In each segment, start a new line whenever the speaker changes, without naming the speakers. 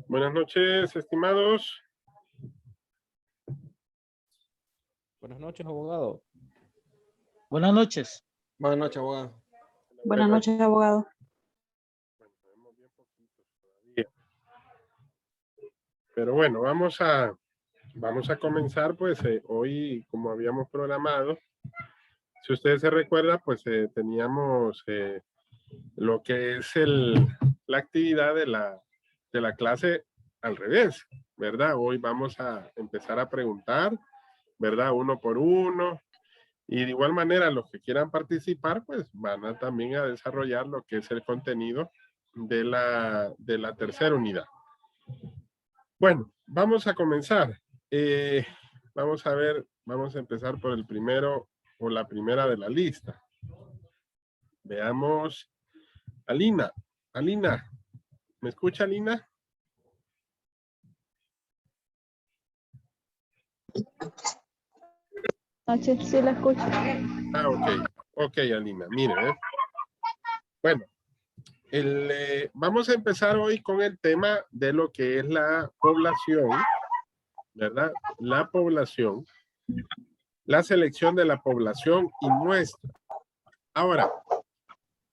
Buenas noches, estimados.
Buenas noches, abogado.
Buenas noches.
Buenas noches, abogado.
Buenas noches, abogado.
Bueno, vemos bien poquitos todavía. Pero bueno, vamos a comenzar, pues, hoy, como habíamos programado. Si ustedes se recuerdan, pues, teníamos lo que es la actividad de la clase al revés, ¿verdad? Hoy vamos a empezar a preguntar, ¿verdad? Uno por uno. Y de igual manera, los que quieran participar, pues van a también a desarrollar lo que es el contenido de la tercera unidad. Bueno, vamos a comenzar. Vamos a ver, vamos a empezar por el primero o la primera de la lista. Veamos. Alina, ¿me escucha, Alina?
Noches, sí la escucho.
Ah, ok, Alina, mire, bueno, vamos a empezar hoy con el tema de lo que es la población, ¿verdad? La población, la selección de la población y muestra. Ahora,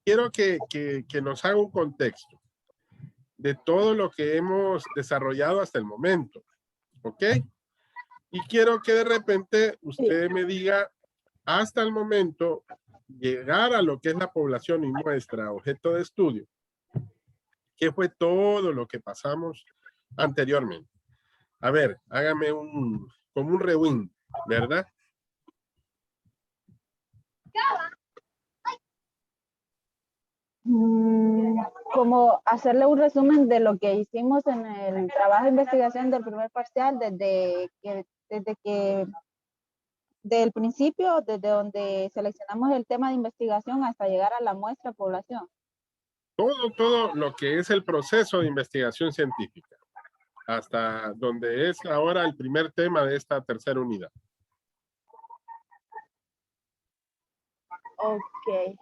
quiero que nos haga un contexto de todo lo que hemos desarrollado hasta el momento, ¿ok? Y quiero que de repente usted me diga, hasta el momento, llegar a lo que es la población y muestra, objeto de estudio, ¿qué fue todo lo que pasamos anteriormente? A ver, hágame como un rewind, ¿verdad?
Como hacerle un resumen de lo que hicimos en el trabajo de investigación del primer parcial, desde que del principio, desde donde seleccionamos el tema de investigación hasta llegar a la muestra población.
Todo lo que es el proceso de investigación científica, hasta donde es ahora el primer tema de esta tercera unidad.
Ok.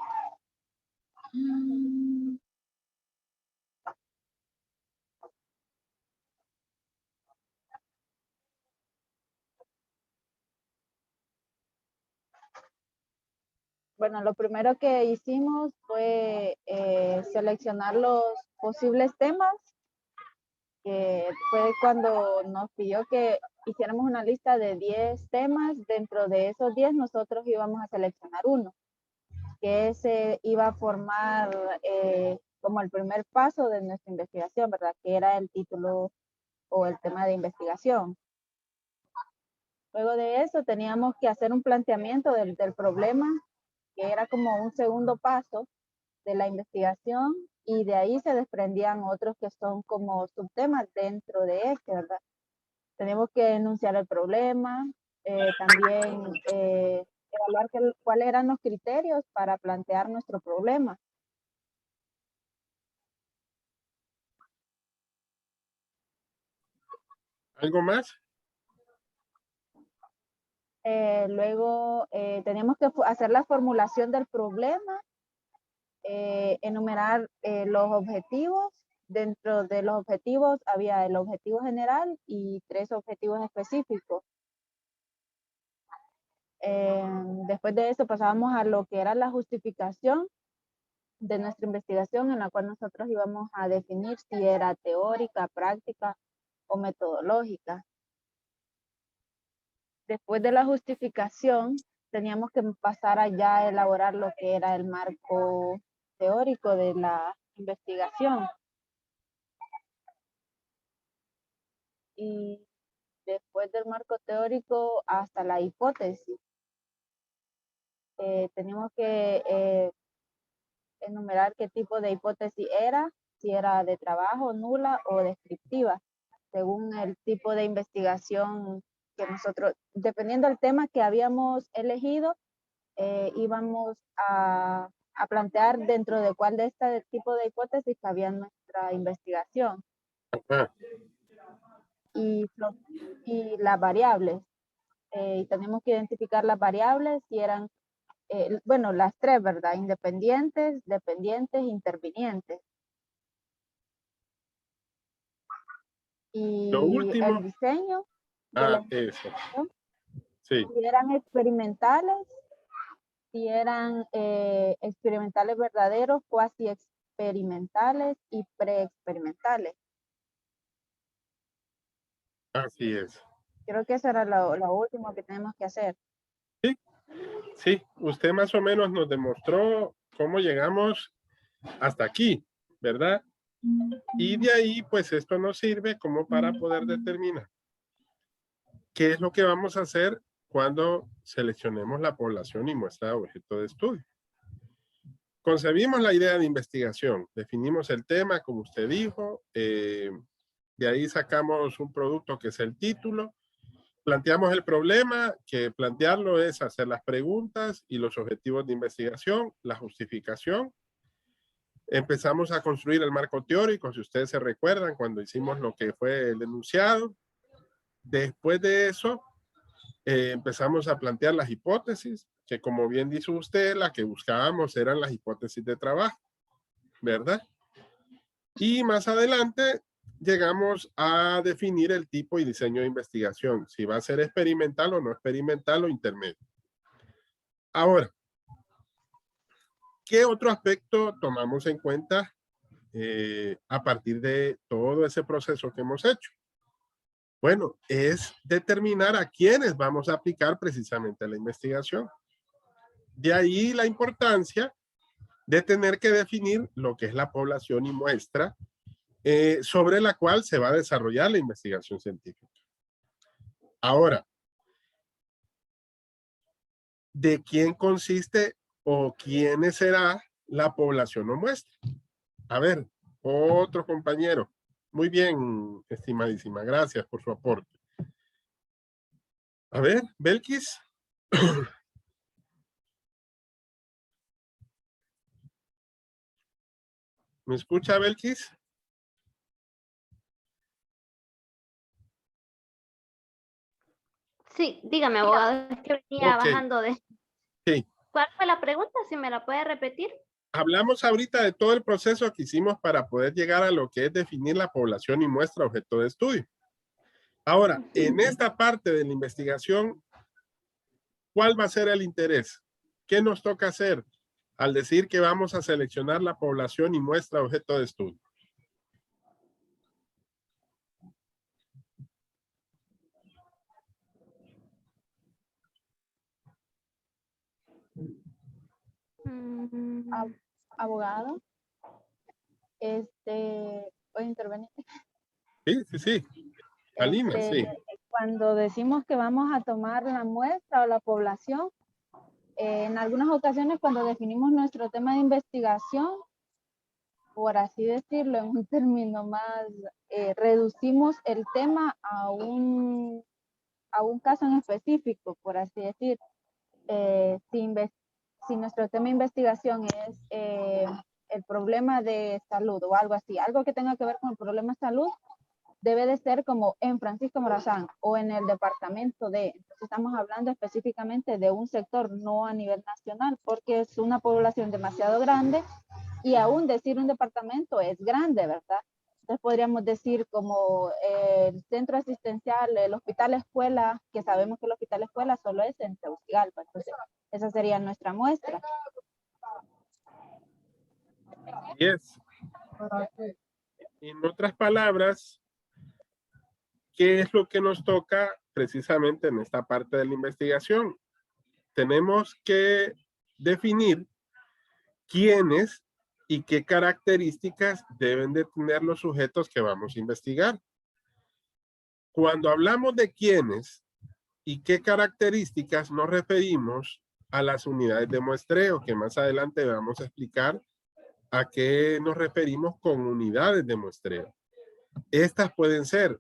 Bueno, lo primero que hicimos fue seleccionar los posibles temas, que fue cuando nos pidió que hiciéramos una lista de 10 temas. Dentro de esos 10 nosotros íbamos a seleccionar uno, que ese iba a formar como el primer paso de nuestra investigación, ¿verdad? Que era el título o el tema de investigación. Luego de eso teníamos que hacer un planteamiento del problema, que era como un segundo paso de la investigación, y de ahí se desprendían otros que son como subtemas dentro de este, ¿verdad? Tenemos que enunciar el problema, también evaluar cuáles eran los criterios para plantear nuestro problema.
¿Algo más?
Luego teníamos que hacer la formulación del problema, enumerar los objetivos. Dentro de los objetivos había el objetivo general y 3 objetivos específicos. Después de eso pasábamos a lo que era la justificación de nuestra investigación, en la cual nosotros íbamos a definir si era teórica, práctica o metodológica. Después de la justificación, teníamos que pasar allá a elaborar lo que era el marco teórico de la investigación. Y después del marco teórico hasta la hipótesis. Teníamos que enumerar qué tipo de hipótesis era, si era de trabajo, nula o descriptiva, según el tipo de investigación que nosotros, dependiendo del tema que habíamos elegido, íbamos a plantear dentro de cuál de este tipo de hipótesis cabía nuestra investigación.
Ah.
Y las variables. Y tenemos que identificar las variables, si eran, bueno, las 3, ¿verdad? Independientes, dependientes, intervinientes. y
Lo último.
el diseño de la
Eso.
investigación,
Sí.
si eran experimentales, si eran experimentales verdaderos, cuasi experimentales y preexperimentales.
Así es.
Creo que eso era lo último que tenemos que hacer.
Sí, usted más o menos nos demostró cómo llegamos hasta aquí, ¿verdad? Y de ahí, pues esto nos sirve como para poder determinar qué es lo que vamos a hacer cuando seleccionemos la población y muestra de objeto de estudio. Concebimos la idea de investigación, definimos el tema, como usted dijo, de ahí sacamos un producto que es el título, planteamos el problema, que plantearlo es hacer las preguntas y los objetivos de investigación, la justificación. Empezamos a construir el marco teórico, si ustedes se recuerdan, cuando hicimos lo que fue el enunciado. Después de eso, empezamos a plantear las hipótesis, que como bien dice usted, la que buscábamos eran las hipótesis de trabajo, ¿verdad? Y más adelante llegamos a definir el tipo y diseño de investigación, si va a ser experimental o no experimental o intermedio. Ahora, ¿qué otro aspecto tomamos en cuenta a partir de todo ese proceso que hemos hecho? Bueno, es determinar a quiénes vamos a aplicar precisamente la investigación. De ahí la importancia de tener que definir lo que es la población y muestra sobre la cual se va a desarrollar la investigación científica. Ahora, ¿de quién consiste o quiénes será la población o muestra? A ver, otro compañero. Muy bien, estimadísima. Gracias por su aporte. A ver, Belkis. ¿Me escucha, Belkis?
Sí, dígame, abogado, es que venía
Ok.
bajando de...
Sí.
¿Cuál fue la pregunta? Si me la puede repetir.
Hablamos ahorita de todo el proceso que hicimos para poder llegar a lo que es definir la población y muestra objeto de estudio. Ahora, en esta parte de la investigación, ¿cuál va a ser el interés? ¿Qué nos toca hacer al decir que vamos a seleccionar la población y muestra objeto de estudio?
Abogado, ¿puedo intervenir?
Sí. Alina, sí.
Cuando decimos que vamos a tomar la muestra o la población, en algunas ocasiones cuando definimos nuestro tema de investigación, por así decirlo, en un término más, reducimos el tema a un caso en específico, por así decir. Si nuestro tema de investigación es el problema de salud o algo así, algo que tenga que ver con el problema de salud, debe de ser como en Francisco Morazán o en el departamento de, entonces estamos hablando específicamente de un sector, no a nivel nacional, porque es una población demasiado grande y aún decir un departamento es grande, ¿verdad? Entonces podríamos decir como el centro asistencial, el hospital escuela, que sabemos que el hospital escuela solo es en Tegucigalpa, entonces esa sería nuestra muestra.
Yes. En otras palabras, ¿qué es lo que nos toca precisamente en esta parte de la investigación? Tenemos que definir quiénes y qué características deben de tener los sujetos que vamos a investigar. Cuando hablamos de quiénes y qué características, nos referimos a las unidades de muestreo, que más adelante vamos a explicar a qué nos referimos con unidades de muestreo. Estas pueden ser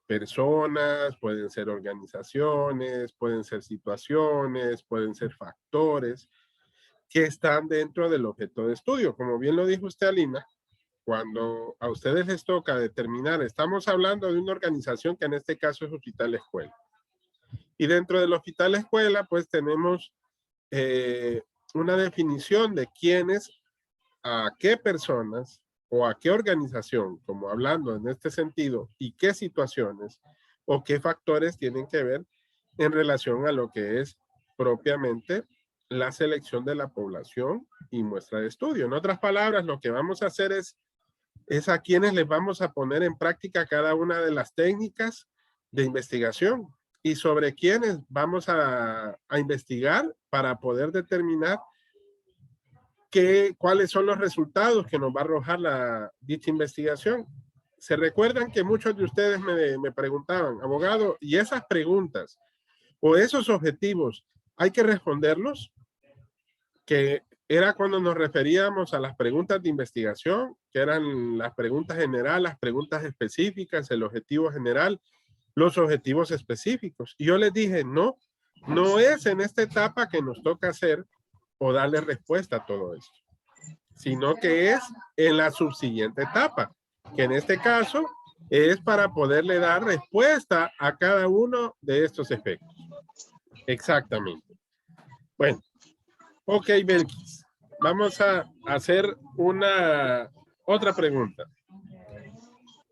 personas, pueden ser organizaciones, pueden ser situaciones, pueden ser factores que están dentro del objeto de estudio. Como bien lo dijo usted, Alina, cuando a ustedes les toca determinar, estamos hablando de una organización que en este caso es Hospital Escuela. Y dentro del Hospital Escuela, pues tenemos una definición de quiénes, a qué personas o a qué organización, como hablando en este sentido, y qué situaciones o qué factores tienen que ver en relación a lo que es propiamente la selección de la población y muestra de estudio. En otras palabras, lo que vamos a hacer es a quienes les vamos a poner en práctica cada una de las técnicas de investigación y sobre quienes vamos a investigar para poder determinar cuáles son los resultados que nos va a arrojar dicha investigación. Se recuerdan que muchos de ustedes me preguntaban, abogado, ¿y esas preguntas o esos objetivos hay que responderlos? Que era cuando nos referíamos a las preguntas de investigación, que eran las preguntas generales, las preguntas específicas, el objetivo general, los objetivos específicos. Y yo les dije, no es en esta etapa que nos toca hacer o darle respuesta a todo esto, sino que es en la subsiguiente etapa, que en este caso es para poderle dar respuesta a cada uno de estos efectos. Exactamente. Bueno, ok, Belkis, vamos a hacer otra pregunta.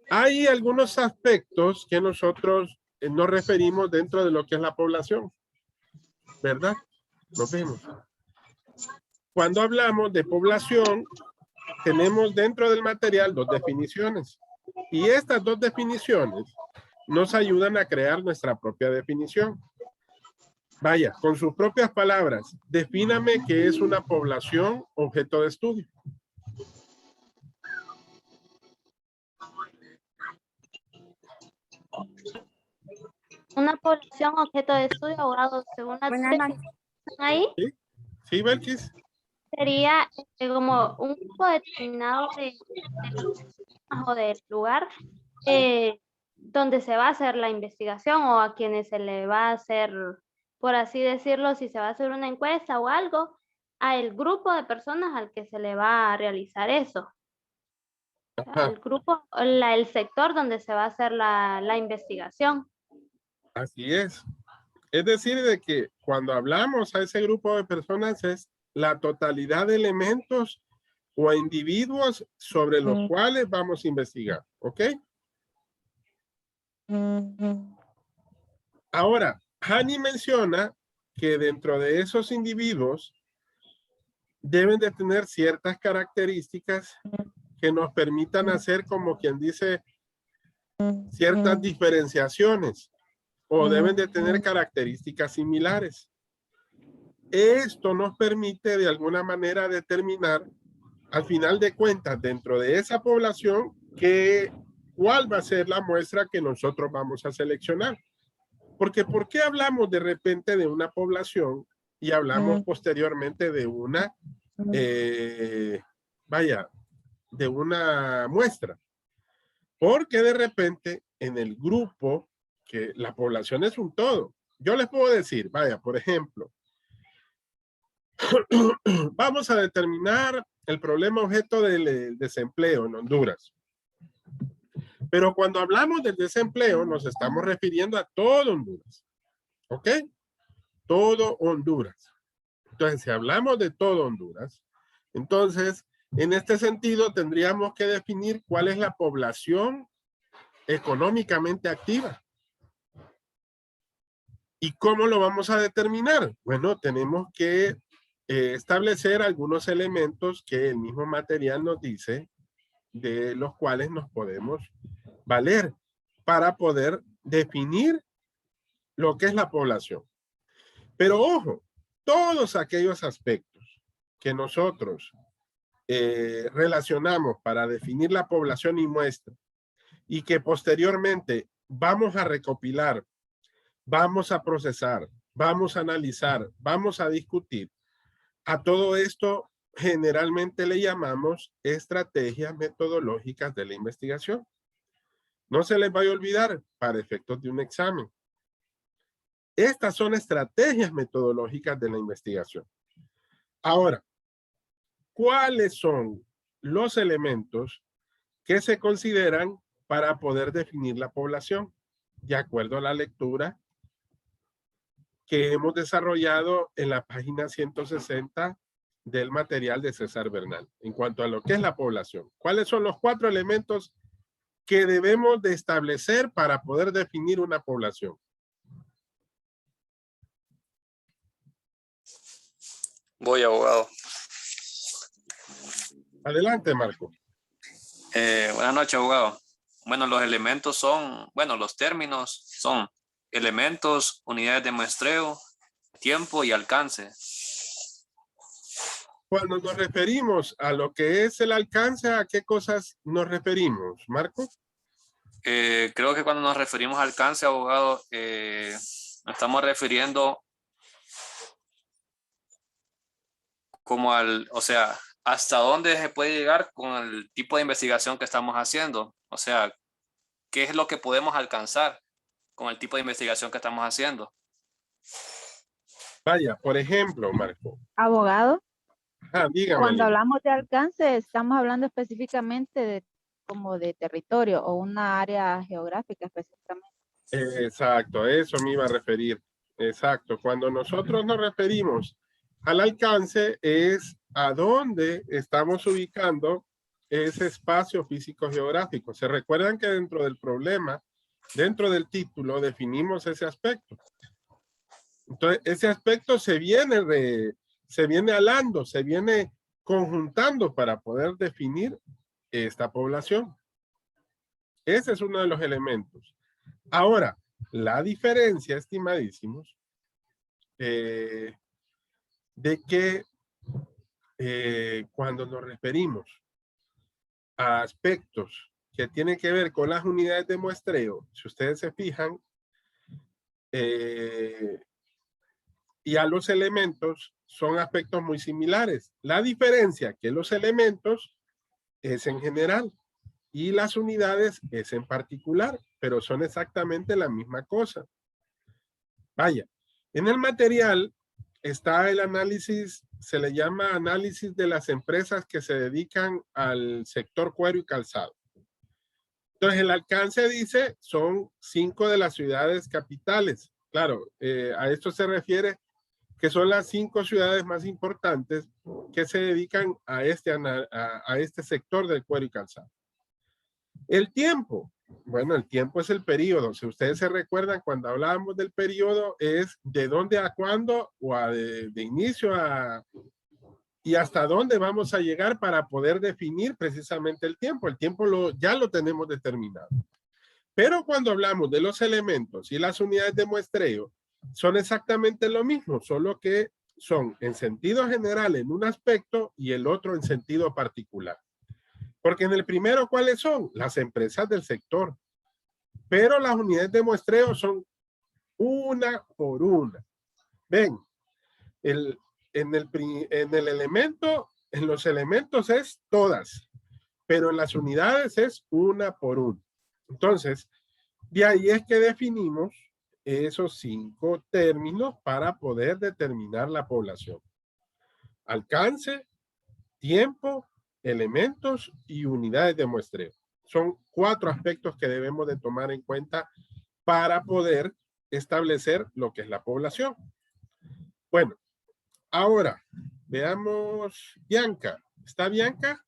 Hay algunos aspectos que nosotros nos referimos dentro de lo que es la población, ¿verdad? Nos vemos. Cuando hablamos de población, tenemos dentro del material 2 definiciones. Y estas 2 definiciones nos ayudan a crear nuestra propia definición. Vaya, con sus propias palabras, defíname qué es una población objeto de estudio.
Una población objeto de estudio, abogado, según la definición ahí,
¿Sí, Belkis?
sería como un grupo determinado de o del lugar donde se va a hacer la investigación o a quienes se le va a hacer, por así decirlo, si se va a hacer una encuesta o algo, al grupo de personas al que se le va a realizar eso.
Ajá.
El grupo, el sector donde se va a hacer la investigación.
Así es. Es decir, de que cuando hablamos a ese grupo de personas es la totalidad de elementos o individuos sobre los cuales vamos a investigar, ¿ok? Ahora, Hani menciona que dentro de esos individuos deben de tener ciertas características que nos permitan hacer, como quien dice, ciertas diferenciaciones o deben de tener características similares. Esto nos permite de alguna manera determinar, al final de cuentas, dentro de esa población, cuál va a ser la muestra que nosotros vamos a seleccionar. Porque ¿por qué hablamos de repente de una población y hablamos posteriormente de una, de una muestra? Porque de repente en el grupo, que la población es un todo. Yo les puedo decir, vaya, por ejemplo, vamos a determinar el problema objeto del desempleo en Honduras. Pero cuando hablamos del desempleo, nos estamos refiriendo a todo Honduras. ¿Ok? Todo Honduras. Entonces, si hablamos de todo Honduras, entonces, en este sentido, tendríamos que definir cuál es la población económicamente activa. ¿Y cómo lo vamos a determinar? Bueno, tenemos que establecer algunos elementos que el mismo material nos dice, de los cuales nos podemos valer para poder definir lo que es la población. Pero ojo, todos aquellos aspectos que nosotros relacionamos para definir la población y muestra y que posteriormente vamos a recopilar, vamos a procesar, vamos a analizar, vamos a discutir, a todo esto generalmente le llamamos estrategias metodológicas de la investigación. No se les vaya a olvidar para efectos de un examen. Estas son estrategias metodológicas de la investigación. Ahora, ¿cuáles son los elementos que se consideran para poder definir la población? De acuerdo a la lectura que hemos desarrollado en la página 160 del material de César Bernal en cuanto a lo que es la población. ¿Cuáles son los 4 elementos que debemos de establecer para poder definir una población?
Voy, abogado.
Adelante, Marco.
Buenas noches, abogado. Bueno, los elementos son, bueno, los términos son elementos, unidades de muestreo, tiempo y alcance.
Cuando nos referimos a lo que es el alcance, ¿a qué cosas nos referimos, Marco?
Creo que cuando nos referimos al alcance, abogado, nos estamos refiriendo como al, o sea, hasta dónde se puede llegar con el tipo de investigación que estamos haciendo. O sea, ¿qué es lo que podemos alcanzar con el tipo de investigación que estamos haciendo?
Vaya, por ejemplo, Marco.
Abogado,
Dígame.
cuando
Lina.
hablamos de alcance, estamos hablando específicamente de como de territorio o una área geográfica específicamente.
Exacto, a eso me iba a referir. Exacto, cuando nosotros nos referimos al alcance es a dónde estamos ubicando ese espacio físico geográfico. ¿Se recuerdan que dentro del problema, dentro del título, definimos ese aspecto? Entonces, ese aspecto se viene alando, se viene conjuntando para poder definir esta población. Ese es uno de los elementos. Ahora, la diferencia, estimadísimos, de que cuando nos referimos a aspectos que tienen que ver con las unidades de muestreo, si ustedes se fijan, y a los elementos son aspectos muy similares. La diferencia que los elementos es en general y las unidades es en particular, pero son exactamente la misma cosa. Vaya, en el material está el análisis, se le llama análisis de las empresas que se dedican al sector cuero y calzado. Entonces el alcance dice son 5 de las ciudades capitales. Claro, a esto se refiere que son las 5 ciudades más importantes que se dedican a este sector del cuero y calzado. El tiempo. Bueno, el tiempo es el periodo. Si ustedes se recuerdan, cuando hablábamos del periodo, es de dónde a cuándo o de inicio a y hasta dónde vamos a llegar para poder definir precisamente el tiempo. El tiempo ya lo tenemos determinado. Pero cuando hablamos de los elementos y las unidades de muestreo, son exactamente lo mismo, solo que son en sentido general en un aspecto y el otro en sentido particular. Porque en el primero, ¿cuáles son? Las empresas del sector. Pero las unidades de muestreo son una por una. Ven, en los elementos es todas, pero en las unidades es una por una. Entonces, de ahí es que definimos esos 5 términos para poder determinar la población. Alcance, tiempo, elementos y unidades de muestreo. Son 4 aspectos que debemos de tomar en cuenta para poder establecer lo que es la población. Bueno, ahora veamos Bianca. ¿Está Bianca?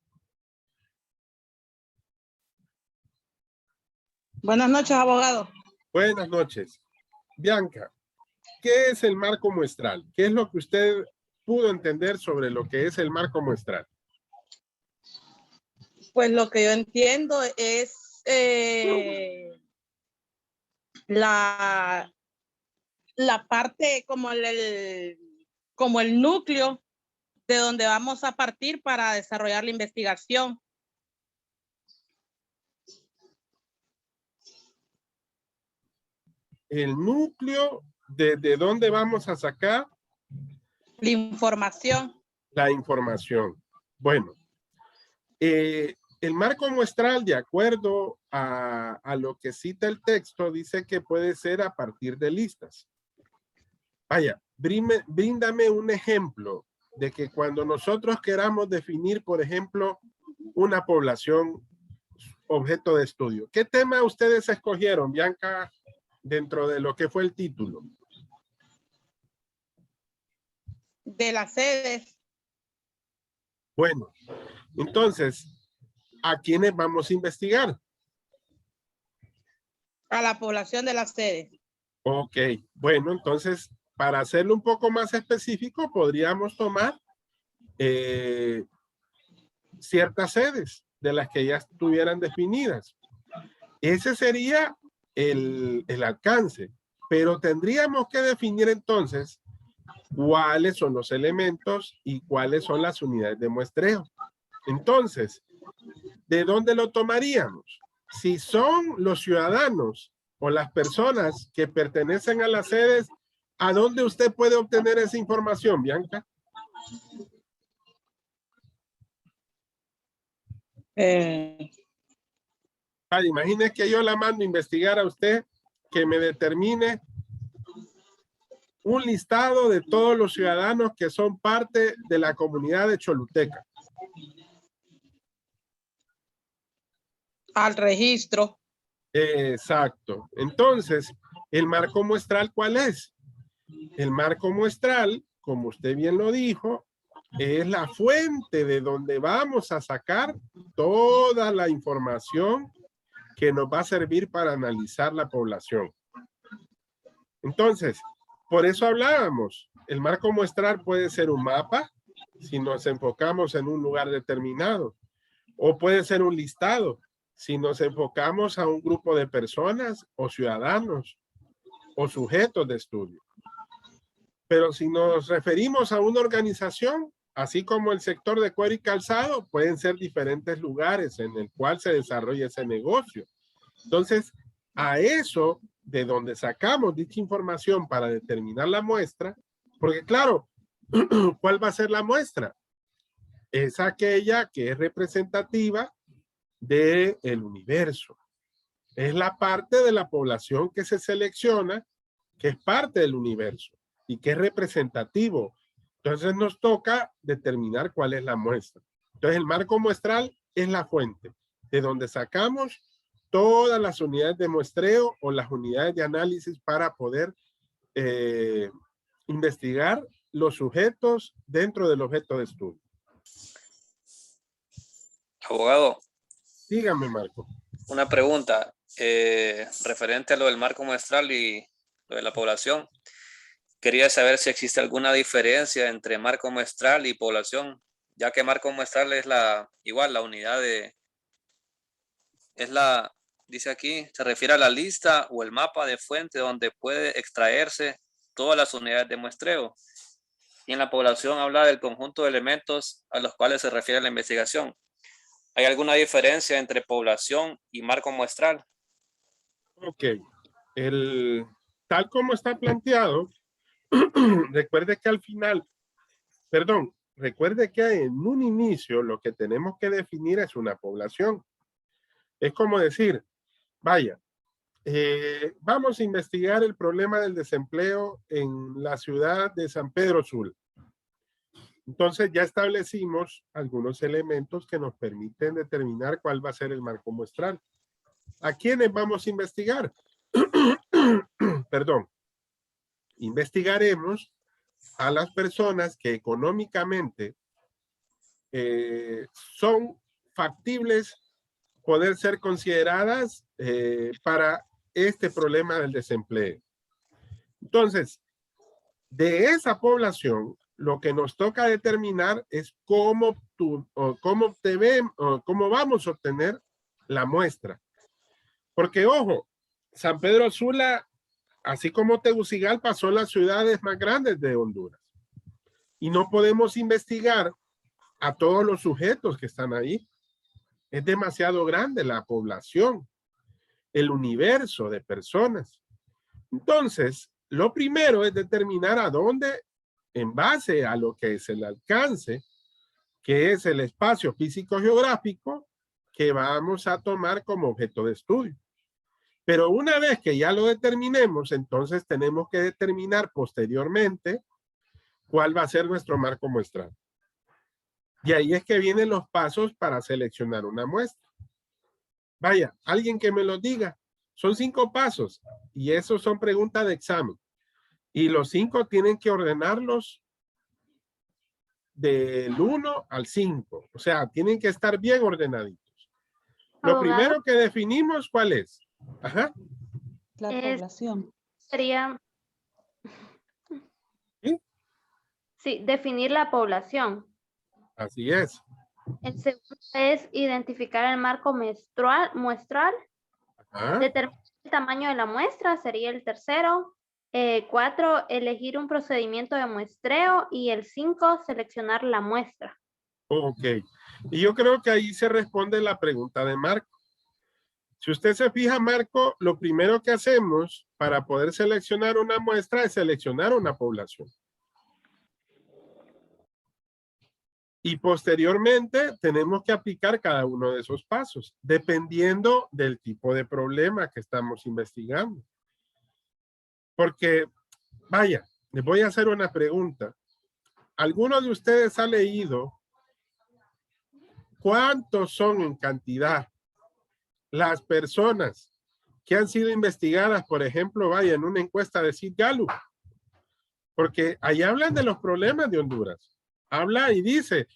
Buenas noches, abogado.
Buenas noches. Bianca, ¿qué es el marco muestral? ¿Qué es lo que usted pudo entender sobre lo que es el marco muestral?
Pues lo que yo entiendo es la parte como el núcleo de donde vamos a partir para desarrollar la investigación.
El núcleo de dónde vamos a sacar
La información.
la información. Bueno, el marco muestral, de acuerdo a lo que cita el texto, dice que puede ser a partir de listas. Vaya, bríndame un ejemplo de que cuando nosotros queramos definir, por ejemplo, una población objeto de estudio. ¿Qué tema ustedes escogieron, Bianca, dentro de lo que fue el título?
De las sedes.
Bueno, entonces, ¿a quiénes vamos a investigar?
A la población de la sede.
Ok, bueno, entonces, para hacerlo un poco más específico, podríamos tomar ciertas sedes de las que ya estuvieran definidas. Ese sería el alcance, pero tendríamos que definir entonces cuáles son los elementos y cuáles son las unidades de muestreo. Entonces, ¿de dónde lo tomaríamos? Si son los ciudadanos o las personas que pertenecen a las sedes, ¿a dónde usted puede obtener esa información, Bianca? Imagine que yo la mando a investigar a usted, que me determine un listado de todos los ciudadanos que son parte de la comunidad de Choluteca.
Al registro.
Exacto. Entonces, ¿el marco muestral cuál es? El marco muestral, como usted bien lo dijo, es la fuente de donde vamos a sacar toda la información que nos va a servir para analizar la población. Entonces, por eso hablábamos, el marco muestral puede ser un mapa, si nos enfocamos en un lugar determinado, o puede ser un listado, si nos enfocamos a un grupo de personas o ciudadanos o sujetos de estudio. Pero si nos referimos a una organización, así como el sector de cuero y calzado, pueden ser diferentes lugares en el cual se desarrolla ese negocio. Entonces, a eso de donde sacamos dicha información para determinar la muestra, porque claro, ¿cuál va a ser la muestra? Es aquella que es representativa del universo. Es la parte de la población que se selecciona, que es parte del universo y que es representativo. Entonces nos toca determinar cuál es la muestra. Entonces el marco muestral es la fuente de donde sacamos todas las unidades de muestreo o las unidades de análisis para poder investigar los sujetos dentro del objeto de estudio.
Abogado.
Dígame, Marco.
Una pregunta referente a lo del marco muestral y lo de la población. Quería saber si existe alguna diferencia entre marco muestral y población, ya que marco muestral es la unidad de, dice aquí, se refiere a la lista o el mapa de fuente donde puede extraerse todas las unidades de muestreo. Y en la población habla del conjunto de elementos a los cuales se refiere la investigación. ¿Hay alguna diferencia entre población y marco muestral?
Ok. Tal como está planteado, recuerde que al final, recuerde que en un inicio lo que tenemos que definir es una población. Es como decir, vaya, vamos a investigar el problema del desempleo en la ciudad de San Pedro Sula. Entonces ya establecimos algunos elementos que nos permiten determinar cuál va a ser el marco muestral. ¿A quiénes vamos a investigar? Perdón. Investigaremos a las personas que económicamente son factibles poder ser consideradas para este problema del desempleo. Entonces, de esa población, lo que nos toca determinar es cómo vamos a obtener la muestra. Porque, ojo, San Pedro Sula, así como Tegucigalpa, son las ciudades más grandes de Honduras. Y no podemos investigar a todos los sujetos que están ahí. Es demasiado grande la población, el universo de personas. Entonces, lo primero es determinar a dónde, en base a lo que es el alcance, que es el espacio físico-geográfico, que vamos a tomar como objeto de estudio. Pero una vez que ya lo determinemos, entonces tenemos que determinar posteriormente cuál va a ser nuestro marco muestral. Y ahí es que vienen los pasos para seleccionar una muestra. Vaya, alguien que me lo diga. Son 5 pasos y esos son preguntas de examen. Y los 5 tienen que ordenarlos del 1 al 5. O sea, tienen que estar bien ordenaditos. Lo
Abogado.
primero que definimos, ¿cuál es? Ajá.
La
Es-
población.
Sería,
¿Sí?
sí, definir la población.
Así es.
El segundo es identificar el marco muestral.
Ajá.
Determinar el tamaño de la muestra sería el tercero. 4, elegir un procedimiento de muestreo. Y el 5, seleccionar la muestra.
Ok. Y yo creo que ahí se responde la pregunta de Marco. Si usted se fija, Marco, lo primero que hacemos para poder seleccionar una muestra es seleccionar una población. Y posteriormente tenemos que aplicar cada uno de esos pasos, dependiendo del tipo de problema que estamos investigando. Porque, vaya, les voy a hacer una pregunta. ¿Alguno de ustedes ha leído cuántos son en cantidad las personas que han sido investigadas, por ejemplo, vaya, en una encuesta de Sid Gallup? Porque ahí hablan de los problemas de Honduras. Habla y dice,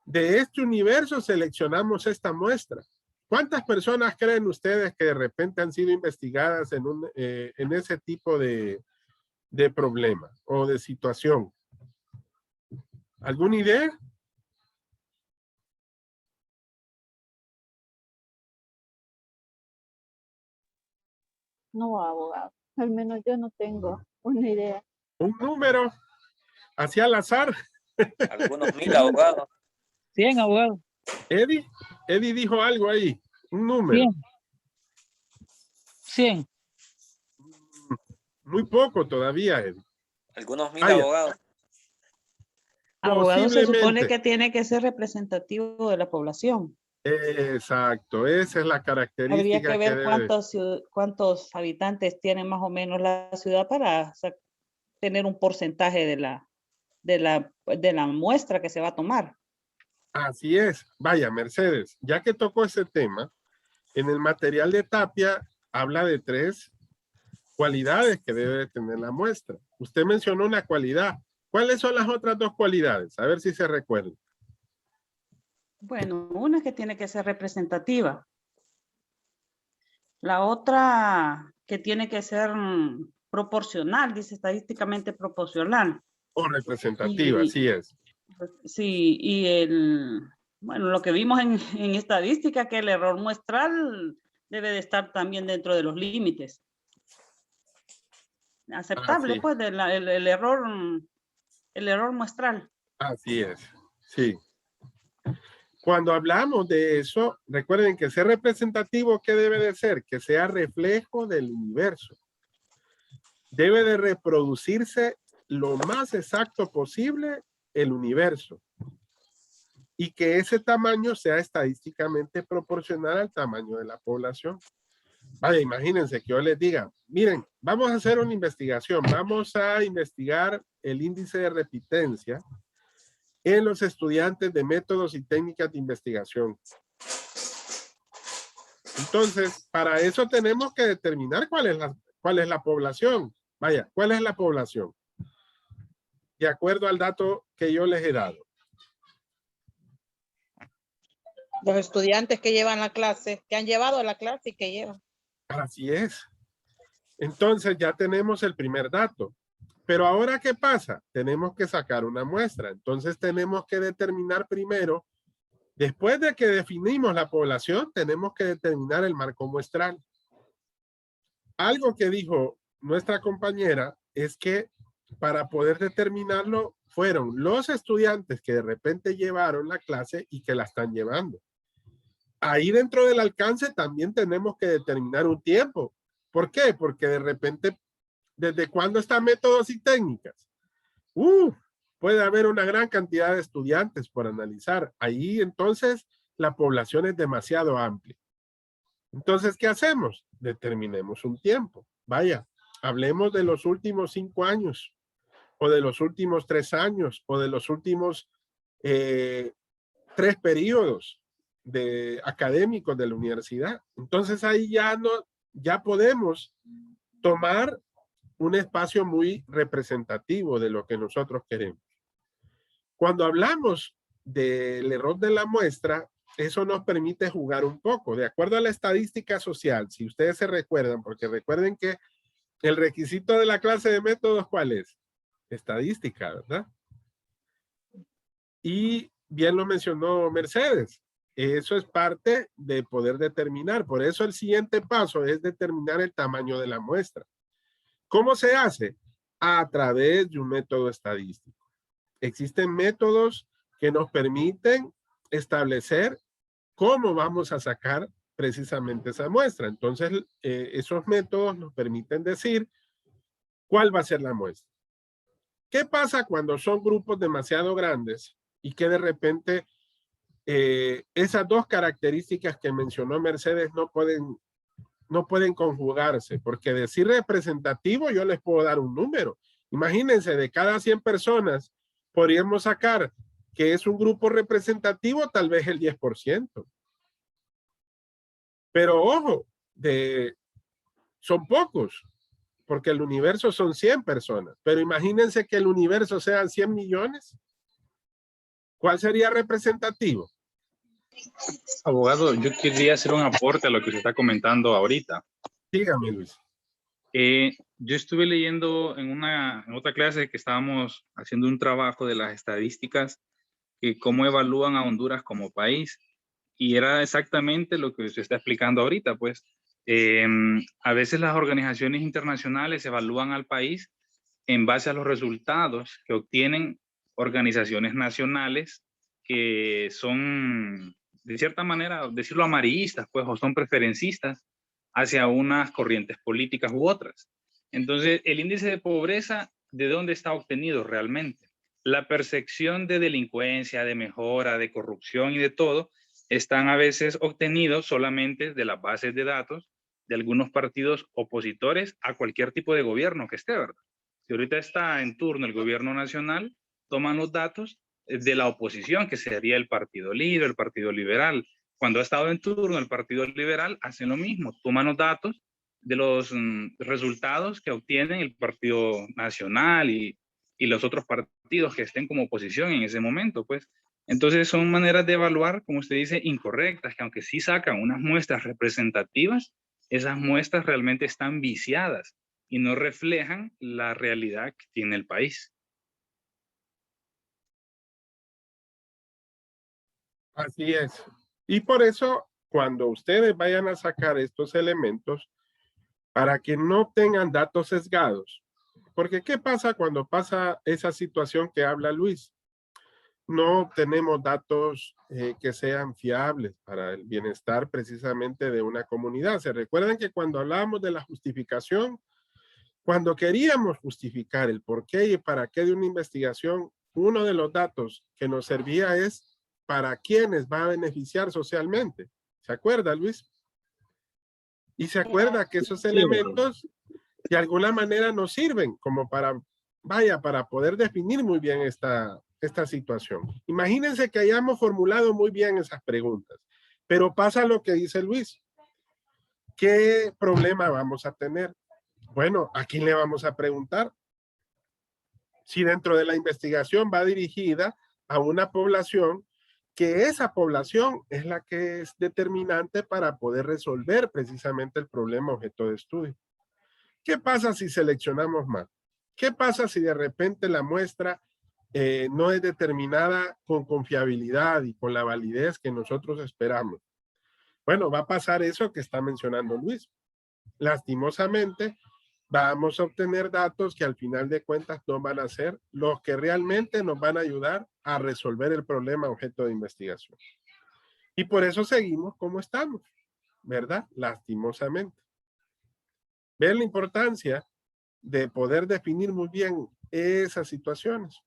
de este universo seleccionamos esta muestra. ¿Cuántas personas creen ustedes que de repente han sido investigadas en ese tipo de problema o de situación? ¿Alguna idea?
No, abogado. Al menos yo no tengo una idea.
Un número, hacia al azar.
Algunos 1000 abogados.
100, abogado.
Eddie dijo algo ahí, un número.
100.
Muy poco todavía, Eddie.
Algunos 1000
Ah, ya.
abogados.
Abogado se supone
Posiblemente.
que tiene que ser representativo de la población.
Exacto, esa es la característica.
Habría que ver
debe de-
cuántos habitantes tiene más o menos la ciudad para tener un porcentaje de la muestra que se va a tomar.
Así es. Vaya, Mercedes, ya que tocó ese tema, en el material de Tapia habla de 3 cualidades que debe de tener la muestra. Usted mencionó una cualidad. ¿Cuáles son las otras 2 cualidades? A ver si se recuerdan.
Bueno, una que tiene que ser representativa. La otra que tiene que ser proporcional, dice estadísticamente proporcional.
O representativa,
Y-
así es.
Sí, y bueno, lo que vimos en estadística, que el error muestral debe de estar también dentro de los límites. Aceptable,
sí.
pues, el error muestral.
Así es, sí. Cuando hablamos de eso, recuerden que ser representativo, ¿qué debe de ser? Que sea reflejo del universo. Debe de reproducirse lo más exacto posible el universo. Y que ese tamaño sea estadísticamente proporcional al tamaño de la población. Vaya, imagínense que yo les diga, miren, vamos a hacer una investigación, vamos a investigar el índice de repitencia en los estudiantes de métodos y técnicas de investigación. Entonces, para eso tenemos que determinar cuál es la población. Vaya, ¿cuál es la población? De acuerdo al dato que yo les he dado.
Los estudiantes que llevan la clase, que han llevado la clase y que llevan.
Así es. Entonces ya tenemos el primer dato. Pero ahora, ¿qué pasa? Tenemos que sacar una muestra. Entonces tenemos que determinar primero, después de que definimos la población, tenemos que determinar el marco muestral. Algo que dijo nuestra compañera es que para poder determinarlo fueron los estudiantes que de repente llevaron la clase y que la están llevando. Ahí dentro del alcance también tenemos que determinar un tiempo. ¿Por qué? Porque de repente, ¿desde cuándo están métodos y técnicas? Puede haber una gran cantidad de estudiantes por analizar. Ahí entonces la población es demasiado amplia. Entonces, ¿qué hacemos? Determinemos un tiempo. Vaya, hablemos de los últimos 5 años, o de los últimos 3 años, o de los últimos 3 periodos académicos de la universidad. Entonces ahí ya podemos tomar un espacio muy representativo de lo que nosotros queremos. Cuando hablamos del error de la muestra, eso nos permite jugar un poco. De acuerdo a la estadística social, si ustedes se recuerdan, porque recuerden que el requisito de la clase de métodos, ¿cuál es? Estadística, ¿verdad? Y bien lo mencionó Mercedes. Eso es parte de poder determinar. Por eso el siguiente paso es determinar el tamaño de la muestra. ¿Cómo se hace? A través de un método estadístico. Existen métodos que nos permiten establecer cómo vamos a sacar precisamente esa muestra. Entonces, esos métodos nos permiten decir cuál va a ser la muestra. ¿Qué pasa cuando son grupos demasiado grandes y que de repente esas dos características que mencionó Mercedes no pueden conjugarse? Porque decir representativo, yo les puedo dar un número. Imagínense, de cada 100 personas, podríamos sacar que es un grupo representativo, tal vez el 10%. Pero ojo, son pocos, porque el universo son 100 personas. Pero imagínense que el universo sean 100 millones. ¿Cuál sería representativo?
Abogado, yo quería hacer un aporte a lo que usted está comentando ahorita.
Dígame, Luis.
Yo estuve leyendo en otra clase que estábamos haciendo un trabajo de las estadísticas y cómo evalúan a Honduras como país. Y era exactamente lo que usted está explicando ahorita, pues. A veces las organizaciones internacionales evalúan al país en base a los resultados que obtienen organizaciones nacionales que son, de cierta manera, decirlo amarillistas, pues, o son preferencistas hacia unas corrientes políticas u otras. Entonces, el índice de pobreza, ¿de dónde está obtenido realmente? La percepción de delincuencia, de mejora, de corrupción y de todo, están a veces obtenidos solamente de las bases de datos de algunos partidos opositores a cualquier tipo de gobierno que esté, ¿verdad? Si ahorita está en turno el gobierno nacional, toman los datos de la oposición, que sería el Partido Libre, el Partido Liberal. Cuando ha estado en turno el Partido Liberal, hacen lo mismo, toman los datos de los resultados que obtienen el Partido Nacional y los otros partidos que estén como oposición en ese momento, pues. Entonces son maneras de evaluar, como usted dice, incorrectas, que aunque sí sacan unas muestras representativas, esas muestras realmente están viciadas y no reflejan la realidad que tiene el país.
Así es. Y por eso, cuando ustedes vayan a sacar estos elementos, para que no tengan datos sesgados, porque ¿qué pasa cuando pasa esa situación que habla Luis? No tenemos datos que sean fiables para el bienestar precisamente de una comunidad. Se recuerdan que cuando hablábamos de la justificación, cuando queríamos justificar el por qué y para qué de una investigación, uno de los datos que nos servía es para quiénes va a beneficiar socialmente. ¿Se acuerda, Luis? Y se acuerda que esos elementos de alguna manera nos sirven como para poder definir muy bien esta situación. Imagínense que hayamos formulado muy bien esas preguntas, pero pasa lo que dice Luis. ¿Qué problema vamos a tener? Bueno, ¿a quién le vamos a preguntar? Si dentro de la investigación va dirigida a una población, que esa población es la que es determinante para poder resolver precisamente el problema objeto de estudio. ¿Qué pasa si seleccionamos mal? ¿Qué pasa si de repente la muestra no es determinada con confiabilidad y con la validez que nosotros esperamos? Bueno, va a pasar eso que está mencionando Luis. Lastimosamente, vamos a obtener datos que al final de cuentas no van a ser los que realmente nos van a ayudar a resolver el problema objeto de investigación. Y por eso seguimos como estamos, ¿verdad? Lastimosamente. ¿Ven la importancia de poder definir muy bien esas situaciones?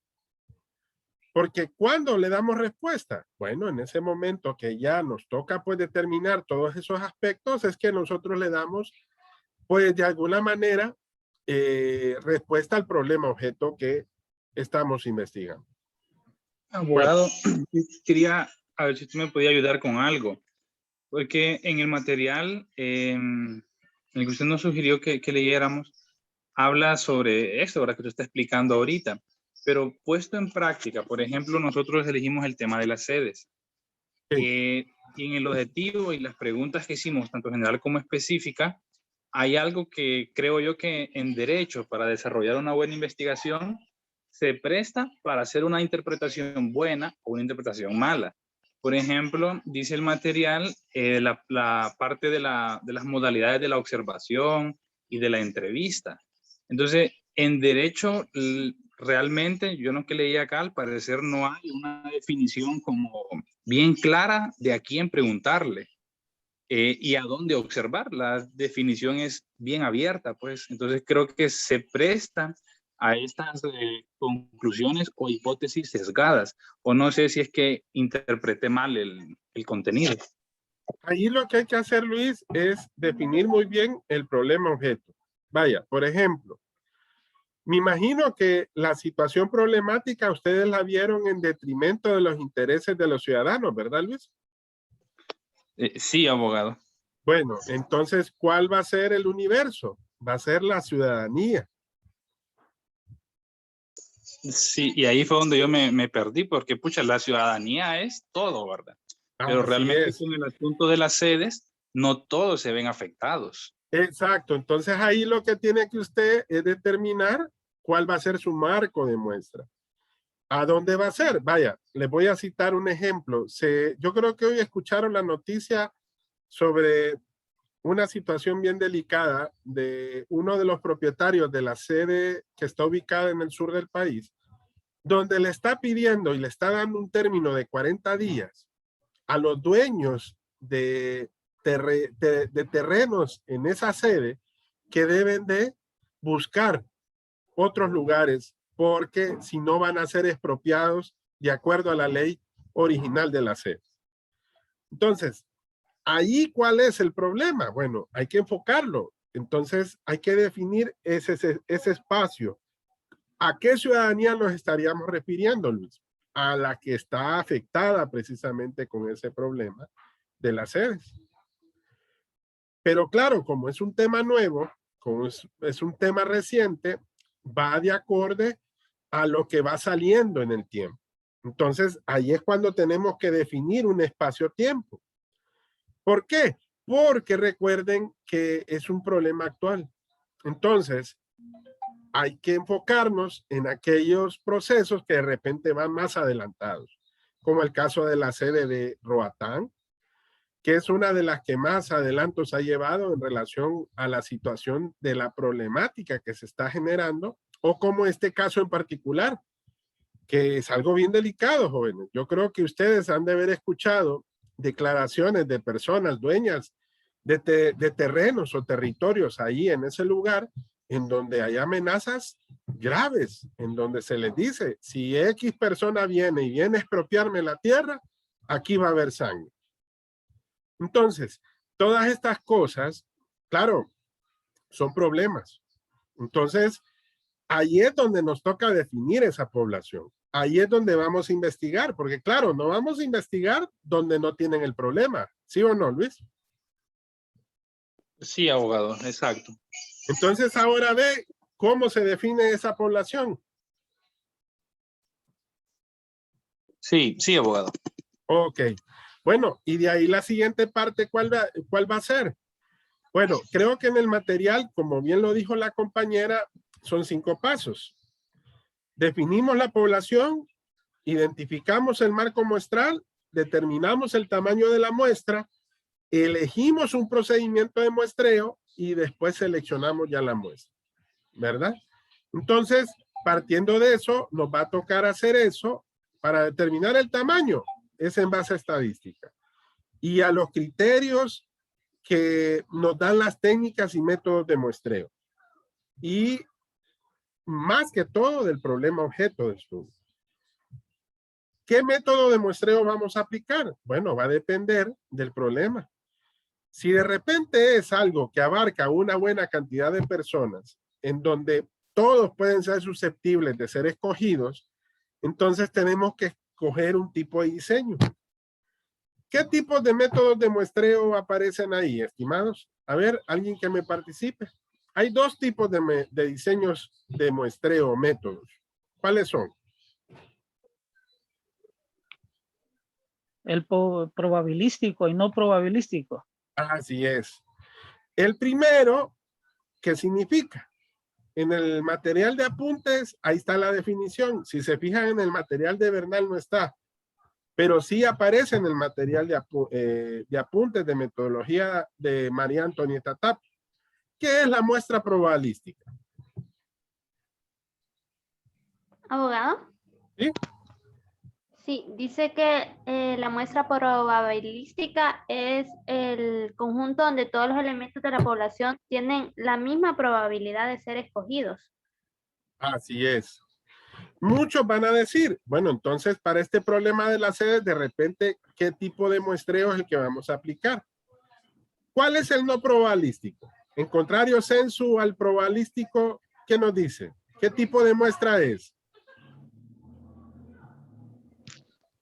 Porque cuando le damos respuesta, bueno, en ese momento que ya nos toca pues determinar todos esos aspectos, es que nosotros le damos pues de alguna manera respuesta al problema objeto que estamos investigando.
Abogado, quería a ver si usted me podía ayudar con algo, porque en el material en el que usted nos sugirió que leyéramos, habla sobre esto, ahora que usted está explicando ahorita, pero puesto en práctica, por ejemplo, nosotros elegimos el tema de las sedes. Y en el objetivo y las preguntas que hicimos, tanto general como específica, hay algo que creo yo que en derecho, para desarrollar una buena investigación, se presta para hacer una interpretación buena o una interpretación mala. Por ejemplo, dice el material la parte de las modalidades de la observación y de la entrevista. Entonces, en derecho, realmente, yo no que leí acá, al parecer no hay una definición como bien clara de a quién preguntarle y a dónde observar. La definición es bien abierta, pues. Entonces, creo que se presta a estas conclusiones o hipótesis sesgadas, o no sé si es que interpreté mal el contenido.
Ahí lo que hay que hacer, Luis, es definir muy bien el problema objeto. Vaya, por ejemplo, me imagino que la situación problemática ustedes la vieron en detrimento de los intereses de los ciudadanos, ¿verdad, Luis?
Sí, abogado.
Bueno, entonces, ¿cuál va a ser el universo? Va a ser la ciudadanía.
Sí, y ahí fue donde yo me perdí, porque pucha, la ciudadanía es todo, ¿verdad? Pero
Así
realmente
es.
con el asunto de las sedes, no todos se ven afectados.
Exacto, entonces ahí lo que tiene que usted es determinar cuál va a ser su marco de muestra. ¿A dónde va a ser? Vaya, les voy a citar un ejemplo. Yo creo que hoy escucharon la noticia sobre una situación bien delicada de uno de los propietarios de la sede que está ubicada en el sur del país, donde le está pidiendo y le está dando un término de 40 días a los dueños de terrenos en esa sede que deben de buscar otros lugares porque si no van a ser expropiados de acuerdo a la ley original de la sede. Entonces, ahí ¿cuál es el problema? Bueno, hay que enfocarlo. Entonces, hay que definir ese espacio. ¿A qué ciudadanía nos estaríamos refiriendo, Luis? A la que está afectada precisamente con ese problema de las sedes. Pero claro, como es un tema nuevo, como es un tema reciente, va de acorde a lo que va saliendo en el tiempo. Entonces, ahí es cuando tenemos que definir un espacio-tiempo. ¿Por qué? Porque recuerden que es un problema actual. Entonces, hay que enfocarnos en aquellos procesos que de repente van más adelantados, como el caso de la sede de Roatán, que es una de las que más adelantos ha llevado en relación a la situación de la problemática que se está generando, o como este caso en particular, que es algo bien delicado, jóvenes. Yo creo que ustedes han de haber escuchado declaraciones de personas dueñas de terrenos o territorios ahí en ese lugar, en donde hay amenazas graves, en donde se les dice, si X persona viene y viene a expropiarme la tierra, aquí va a haber sangre. Entonces, todas estas cosas, claro, son problemas. Entonces, ahí es donde nos toca definir esa población. Ahí es donde vamos a investigar, porque claro, no vamos a investigar donde no tienen el problema. ¿Sí o no, Luis?
Sí, abogado, exacto.
Entonces, ahora ve cómo se define esa población.
Sí, sí, abogado.
Ok. Bueno, y de ahí la siguiente parte, ¿cuál va a ser? Bueno, creo que en el material, como bien lo dijo la compañera, son 5 pasos. Definimos la población, identificamos el marco muestral, determinamos el tamaño de la muestra, elegimos un procedimiento de muestreo y después seleccionamos ya la muestra, ¿verdad? Entonces, partiendo de eso, nos va a tocar hacer eso para determinar el tamaño. Es en base a estadística. Y a los criterios que nos dan las técnicas y métodos de muestreo. Y más que todo del problema objeto de estudio. ¿Qué método de muestreo vamos a aplicar? Bueno, va a depender del problema. Si de repente es algo que abarca una buena cantidad de personas, en donde todos pueden ser susceptibles de ser escogidos, entonces tenemos que escoger un tipo de diseño. ¿Qué tipos de métodos de muestreo aparecen ahí, estimados? A ver, alguien que me participe. Hay 2 tipos de diseños de muestreo, métodos. ¿Cuáles son?
El probabilístico y no probabilístico.
Así es. El primero, ¿qué significa? En el material de apuntes, ahí está la definición. Si se fijan en el material de Bernal no está, pero sí aparece en el material de apuntes de metodología de María Antonieta Tapia. ¿Qué es la muestra probabilística?
Abogado.
¿Sí?
Sí, dice que la muestra probabilística es el conjunto donde todos los elementos de la población tienen la misma probabilidad de ser escogidos.
Así es. Muchos van a decir, bueno, entonces para este problema de las sedes, de repente, ¿qué tipo de muestreo es el que vamos a aplicar? ¿Cuál es el no probabilístico? En contrario sensu al probabilístico, ¿qué nos dice? ¿Qué tipo de muestra es?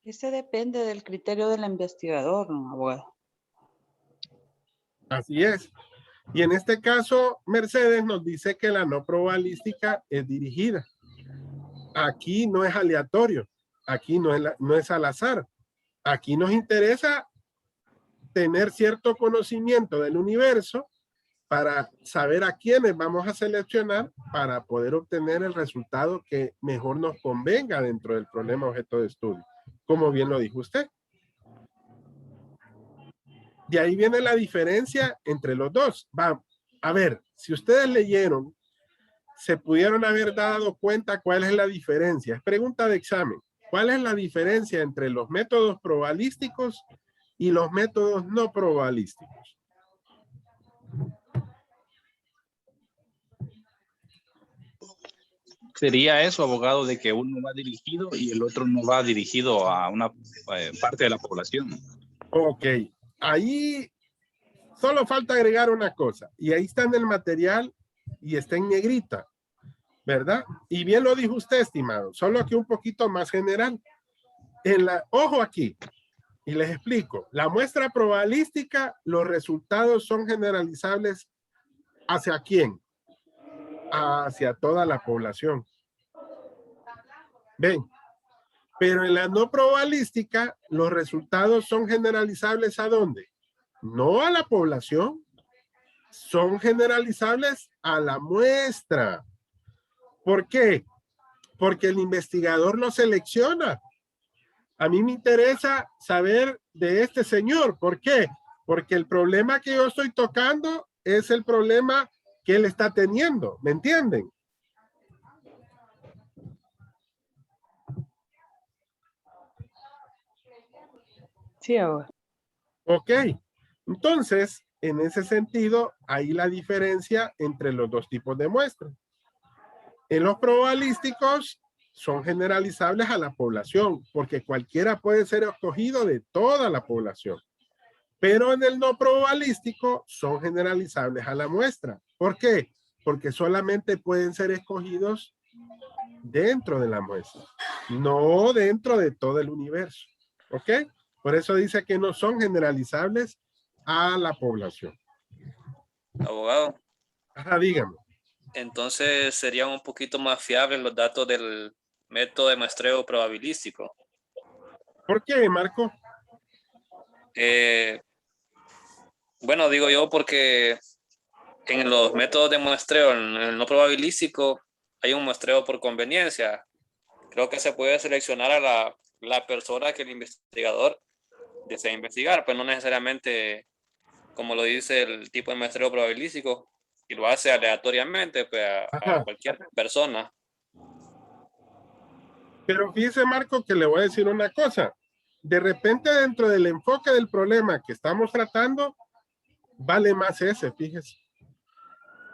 Ese depende del criterio del investigador, ¿no, abogado?
Así es. Y en este caso, Mercedes nos dice que la no probabilística es dirigida. Aquí no es aleatorio. Aquí no es al azar. Aquí nos interesa tener cierto conocimiento del universo para saber a quiénes vamos a seleccionar para poder obtener el resultado que mejor nos convenga dentro del problema objeto de estudio, como bien lo dijo usted. De ahí viene la diferencia entre los dos. Vamos, a ver, si ustedes leyeron, se pudieron haber dado cuenta cuál es la diferencia. Es pregunta de examen. ¿Cuál es la diferencia entre los métodos probabilísticos y los métodos no probabilísticos?
Sería eso, abogado, de que uno va dirigido y el otro no va dirigido a una parte de la población.
Ok, ahí solo falta agregar una cosa, y ahí está en el material y está en negrita, ¿verdad? Y bien lo dijo usted, estimado, solo que un poquito más general. Ojo aquí, y les explico. La muestra probabilística, los resultados son generalizables ¿hacia quién? Hacia toda la población. Ven, pero en la no probabilística, los resultados son generalizables ¿a dónde? No a la población, son generalizables a la muestra. ¿Por qué? Porque el investigador lo selecciona. A mí me interesa saber de este señor. ¿Por qué? Porque el problema que yo estoy tocando es el problema que él está teniendo. ¿Me entienden?
Sí, abogado.
Ok. Entonces, en ese sentido, ahí la diferencia entre los dos tipos de muestras. En los probabilísticos son generalizables a la población, porque cualquiera puede ser escogido de toda la población. Pero en el no probabilístico son generalizables a la muestra. ¿Por qué? Porque solamente pueden ser escogidos dentro de la muestra, no dentro de todo el universo. ¿Ok? Por eso dice que no son generalizables a la población.
Abogado,
Ajá, dígame.
entonces serían un poquito más fiables los datos del método de muestreo probabilístico.
¿Por qué, Marco?
Bueno, digo yo porque en los métodos de muestreo, en el no probabilístico, hay un muestreo por conveniencia. Creo que se puede seleccionar a la persona que el investigador desea investigar, pero no necesariamente como lo dice el tipo de muestreo probabilístico, y lo hace aleatoriamente pues, a cualquier persona.
Pero fíjese, Marco, que le voy a decir una cosa. De repente, dentro del enfoque del problema que estamos tratando, vale más ese, fíjese.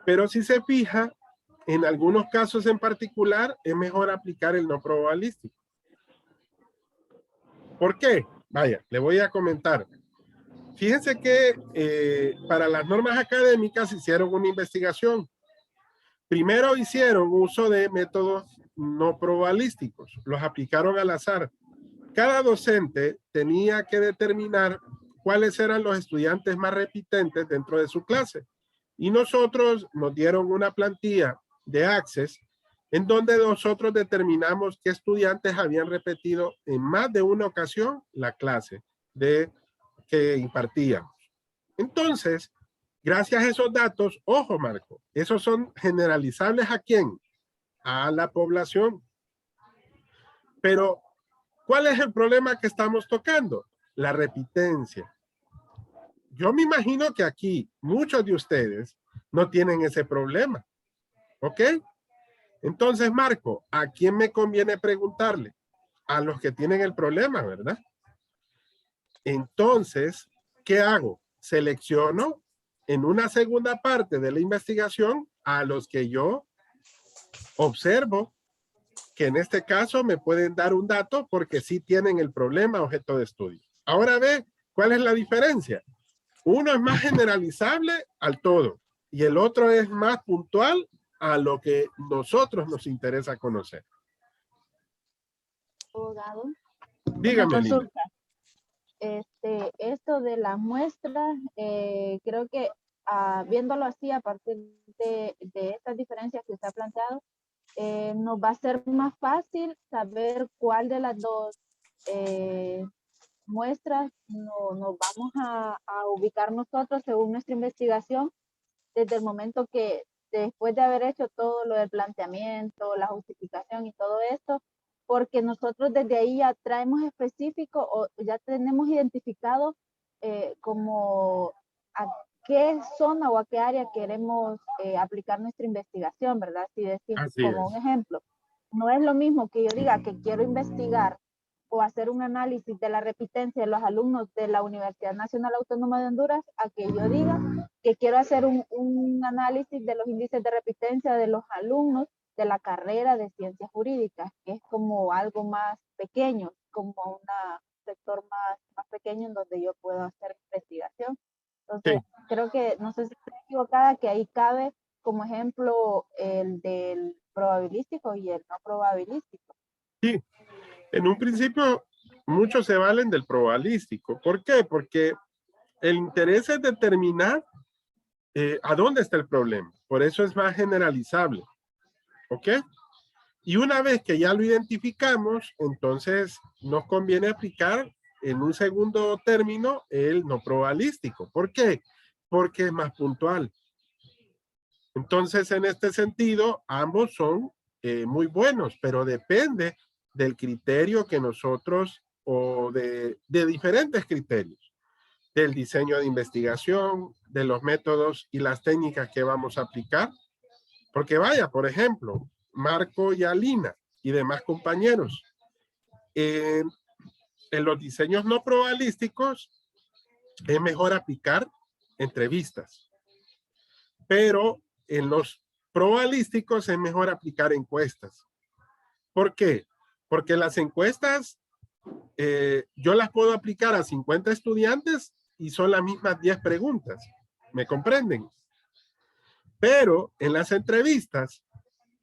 Pero si se fija, en algunos casos en particular, es mejor aplicar el no probabilístico. ¿Por qué? Vaya, le voy a comentar. Fíjense que para las normas académicas hicieron una investigación. Primero hicieron uso de métodos no probabilísticos, los aplicaron al azar. Cada docente tenía que determinar cuáles eran los estudiantes más repitentes dentro de su clase. Y nosotros nos dieron una plantilla de Access en donde nosotros determinamos que estudiantes habían repetido en más de una ocasión la clase que impartíamos. Entonces, gracias a esos datos, ojo Marco, esos son generalizables ¿a quién? A la población. Pero, ¿cuál es el problema que estamos tocando? La repitencia. Yo me imagino que aquí muchos de ustedes no tienen ese problema. ¿Ok? Entonces, Marco, ¿a quién me conviene preguntarle? A los que tienen el problema, ¿verdad? Entonces, ¿qué hago? Selecciono en una segunda parte de la investigación a los que yo observo que en este caso me pueden dar un dato porque sí tienen el problema objeto de estudio. Ahora ve, ¿cuál es la diferencia? Uno es más generalizable al todo y el otro es más puntual a lo que nosotros nos interesa conocer.
Abogado,
Dígame,
una
Lina.
consulta. Esto de las muestras, creo que viéndolo así a partir de estas diferencias que usted ha planteado, nos va a ser más fácil saber cuál de las dos muestras nos vamos a ubicar nosotros según nuestra investigación, desde el momento que después de haber hecho todo lo del planteamiento, la justificación y todo esto, porque nosotros desde ahí ya traemos específico o ya tenemos identificado como a qué zona o a qué área queremos aplicar nuestra investigación, ¿verdad? Si decimos como un ejemplo, no es lo mismo que yo diga que quiero investigar o hacer un análisis de la repitencia de los alumnos de la Universidad Nacional Autónoma de Honduras, a que yo diga que quiero hacer un análisis de los índices de repitencia de los alumnos de la carrera de ciencias jurídicas, que es como algo más pequeño, como un sector más pequeño en donde yo puedo hacer investigación. Entonces, creo que, no sé si estoy equivocada, que ahí cabe como ejemplo el del probabilístico y el no probabilístico.
Sí, en un principio muchos se valen del probabilístico. ¿Por qué? Porque el interés es determinar a dónde está el problema. Por eso es más generalizable. ¿Ok? Y una vez que ya lo identificamos, entonces nos conviene aplicar en un segundo término el no probabilístico. ¿Por qué? Porque es más puntual. Entonces, en este sentido, ambos son muy buenos, pero depende del criterio que nosotros, o de diferentes criterios, del diseño de investigación, de los métodos y las técnicas que vamos a aplicar. Porque vaya, por ejemplo, Marco y Alina y demás compañeros, en los diseños no probabilísticos es mejor aplicar entrevistas, pero en los probabilísticos es mejor aplicar encuestas. ¿Por qué? Porque las encuestas yo las puedo aplicar a 50 estudiantes y son las mismas 10 preguntas. ¿Me comprenden? Pero en las entrevistas,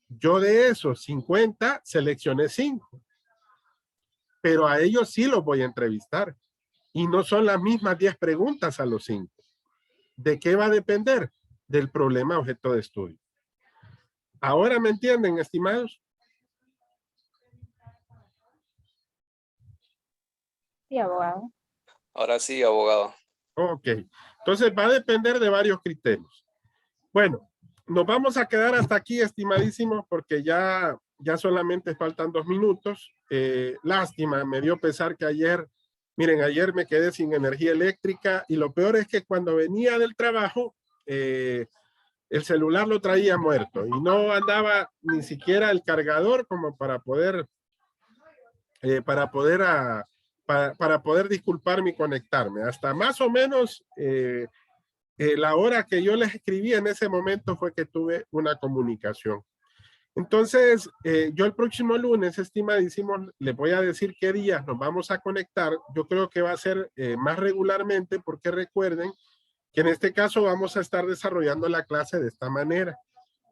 yo de esos 50 seleccioné 5. Pero a ellos sí los voy a entrevistar. Y no son las mismas 10 preguntas a los 5. ¿De qué va a depender? Del problema objeto de estudio. ¿Ahora me entienden, estimados?
Sí, abogado.
Ahora sí, abogado.
Ok. Entonces va a depender de varios criterios. Bueno, nos vamos a quedar hasta aquí, estimadísimos, porque ya solamente faltan 2 minutos. Lástima, me dio pesar que ayer, miren, ayer me quedé sin energía eléctrica y lo peor es que cuando venía del trabajo, el celular lo traía muerto y no andaba ni siquiera el cargador como para poder disculparme y conectarme. Hasta más o menos la hora que yo les escribí en ese momento fue que tuve una comunicación. Entonces, yo el próximo lunes, estimadísimos, les voy a decir qué días nos vamos a conectar. Yo creo que va a ser más regularmente porque recuerden que en este caso vamos a estar desarrollando la clase de esta manera.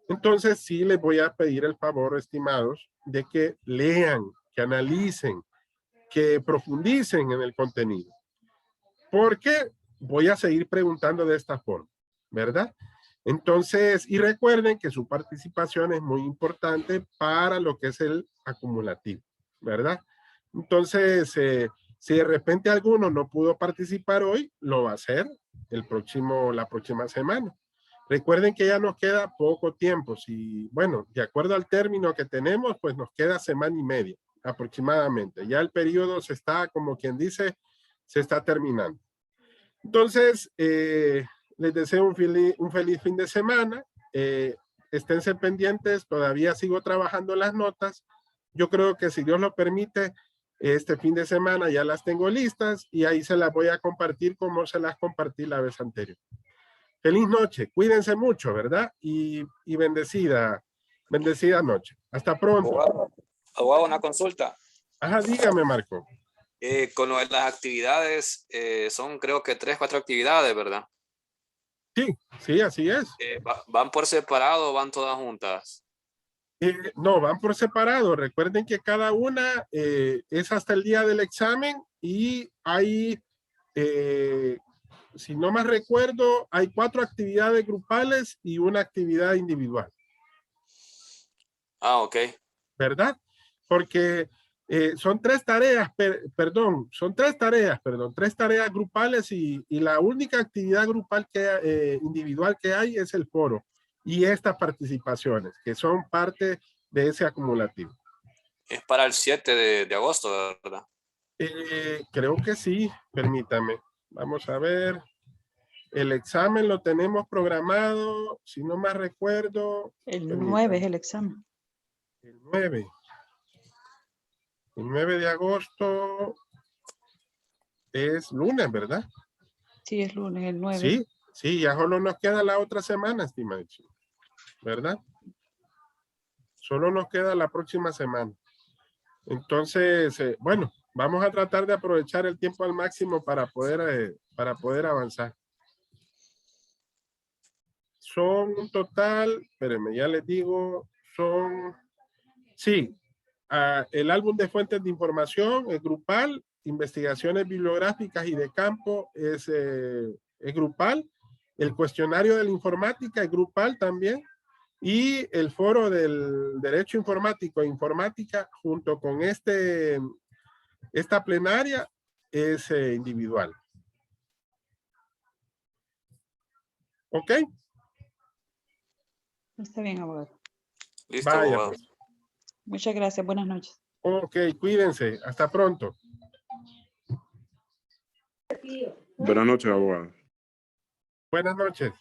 Entonces, sí les voy a pedir el favor, estimados, de que lean, que analicen, que profundicen en el contenido. Porque voy a seguir preguntando de esta forma, ¿verdad? Entonces, y recuerden que su participación es muy importante para lo que es el acumulativo, ¿verdad? Entonces, si de repente alguno no pudo participar hoy, lo va a hacer la próxima semana. Recuerden que ya nos queda poco tiempo. Bueno, de acuerdo al término que tenemos, pues nos queda semana y media aproximadamente. Ya el periodo se está, como quien dice, se está terminando. Entonces, les deseo un feliz fin de semana. Esténse pendientes, todavía sigo trabajando las notas. Yo creo que si Dios lo permite, este fin de semana ya las tengo listas y ahí se las voy a compartir como se las compartí la vez anterior. Feliz noche, cuídense mucho, ¿verdad? Y bendecida noche. Hasta pronto.
Abogado, una consulta.
Ajá, dígame, Marco.
Con lo de las actividades, son creo que 3, 4 actividades, ¿verdad?
Sí, así es.
¿Van por separado o van todas juntas?
No, van por separado. Recuerden que cada una es hasta el día del examen y hay, si no más recuerdo, hay 4 actividades grupales y una actividad individual.
Ah, ok.
¿Verdad? Porque son 3 tareas, son 3 tareas grupales y la única actividad grupal individual que hay es el foro y estas participaciones que son parte de ese acumulativo.
Es para el 7 de agosto, ¿verdad?
Creo que sí, permítame. Vamos a ver. El examen lo tenemos programado, si no más recuerdo.
El
permítame.
9 es el examen.
El 9. El 9 de agosto es lunes, ¿verdad?
Sí, es lunes, el 9.
Sí, ya solo nos queda la otra semana, estimadísimo, ¿verdad? Solo nos queda la próxima semana. Entonces, bueno, vamos a tratar de aprovechar el tiempo al máximo para poder avanzar. Son un total, espérenme, ya les digo, sí, el álbum de fuentes de información es grupal, investigaciones bibliográficas y de campo es grupal, el cuestionario de la informática es grupal también, y el foro del derecho informático e informática junto con esta plenaria es individual. ¿Ok?
Está bien, abogado.
Listo,
Vaya,
abogado.
pues.
Muchas gracias. Buenas noches.
Ok, cuídense. Hasta pronto.
Buenas noches, abogado.
Buenas noches.